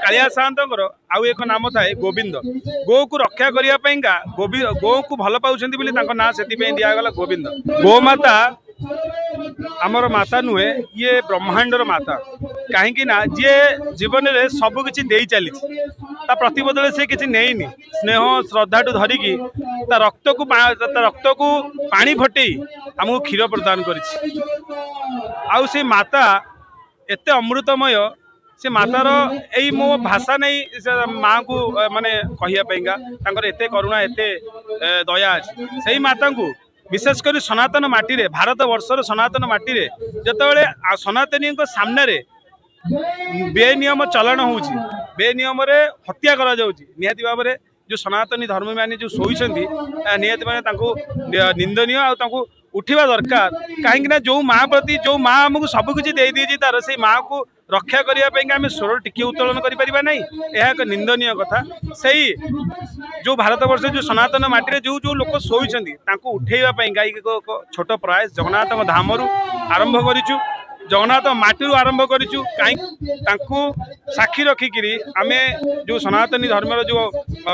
कालिया साहंतर आउ एक नाम थाए गोविंद। गो को रक्षा करने गो को भल पाँच ना से दिगला गोविंद। गोमाता आमर माता नुहे ये ब्रह्मांडर माता कहीं जी जीवन में सबकि दे चली प्रतिबदले से किसी नहीं स्नेह श्रद्धा टू धरिकी रक्त को पानी फटे आमको क्षीर प्रदान कर माता एते अमृतमय से मातार यही मो भाषा नहीं माँ को माने कहवाई एते करुणा एते दया अच्छी से माता को विशेषकर सनातन माटी रे भारत वर्षर सनातन माटी रे जतबेले सनातनी सामने रे बेनियम चलन होउची बेनियम रे हत्या करा जाउची निहाती भाव रे जो सनातनी धर्म माने जो सोईछंती निहाती माने तांको निंदनीय आ तांको उठिबा दरकार कहीं जो माँ प्रति जो माँ आमको सब किसी दे दी तार से माँ को रक्षा करने आम स्वर टिके उत्तोलन करें ना यह एक निंदनीय कथा से जो भारत वर्ष जो सनातन माटी जो जो लोक शोचती उठेवाई छोट प्रयास जगन्नाथ धाम आरंभ करूँ जगन्नाथ माटी आरंभ करूँ कहीं साक्षी रखिकी आम जो सनातनी धर्म जो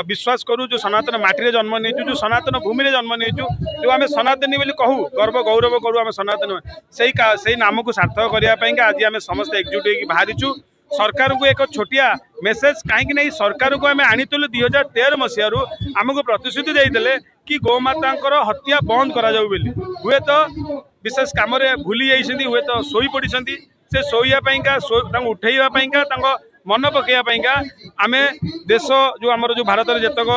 विश्वास करूँ जो सनातन माटी जन्म नहीं जो सनातन भूमि में जन्म नहीं जो आम सनातनी बोली कहूँ गर्व गौरव करूँ आम सनातन से नाम को सार्थक करने आज आम समस्त एकजुट हो बाहरीचु सरकार को एक छोटिया मेसेज कहीं नहीं सरकार को आम आनीलु 2013 मसीह आमको प्रतिश्रुति देते कि गोमाता हत्या बंद करा जाऊ बोली हुए तो विशेष कम भूली जाइए हुए तो शोई पड़ी से शोवाईका उठेवाईका मन पकड़ा आम देश जो आमर जो भारत जितक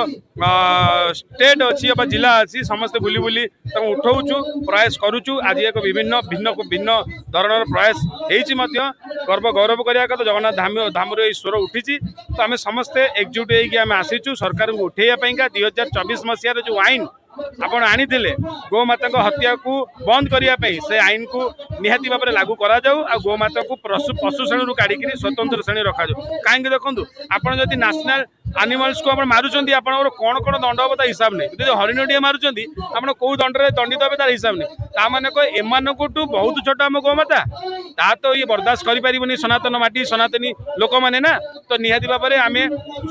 स्टेट अच्छी जिला अच्छी समस्ते बुली बुली उठाऊचु प्रयास करुचु आज एक विभिन्न भिन्न भिन्न धरण प्रयास होती गर्व गौरव करने तो जगन्नाथ धाम स्वर उठी तो आम समस्ते एकजुट होगी आसीचु सरकार को उठेवाईका 2024 मसीह जो आईन आपण आनी गोमाता हत्या को बंद करने से आईन को निहाती भाव में लागू करा जाऊ आ गोमाता को पशु श्रेणी काढ़ी स्वतंत्र श्रेणी रखा जाऊ कहीं देखो आपड़ जब नेशनल एनिमल्स को आप मारुंट आप कौन कौन दंड हम हिसाब नहीं जो हरिणटिया मारुंट आप कौ दंडे दंडित हे तार हिसाब नहीं ताने एमानू बहुत छोट आम गोमाता ता तो ये बर्दाश्त कर सनातन माटी सनातनी लोक मैंने ना तो निहाती भाव में आम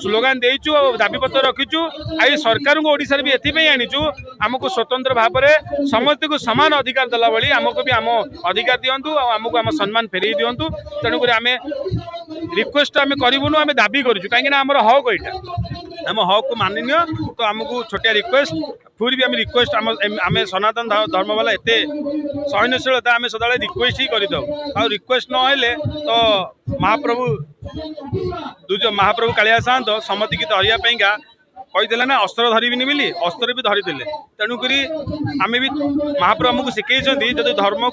स्लोगान देचु दाबीपत्र रखीचु आई सरकार को ओडिशा भी एथि आनीचु आमको स्वतंत्र भाव में समस्त को समान अधिकार देला भली आमको भी आम अधिकार दिंतु आमको आम सम्मान फेरई दिंतु तेणुक आम रिक्वेस्ट आम करूँ आम दाबी करूँ कहीं आम हक यहाँ आम हक को माननीय तो आमको छोटिया रिक्वेस्ट फिर भी आम रिक्वेस्ट आम सनातन धर्म वाला एत सहनशीलता आम सदा रिक्वेस्ट ही कर दो रिक्वेस्ट नहेले तो महाप्रभु कालिया साहंत समति की धरिया कही ना अस्त्र धरबिनी बोली अस्त्र भी धरीदे तेणुक आम भी महाप्रभु आमको शिखई जदि धर्म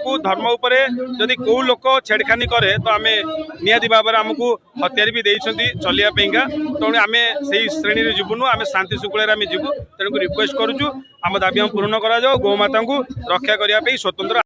उपर जदि कौ लोक छेड़खानी करे तो आम निहाती भाव में आमको हथियार भी देते चलियापाईका तेणु आम से श्रेणी में जीवनु आम शांति शुक्ल जीवु तेणुक रिक्वेस्ट करुचु आम दाबी हम पूर्ण करा जाओ गोमाता को रक्षा करने स्वतंत्र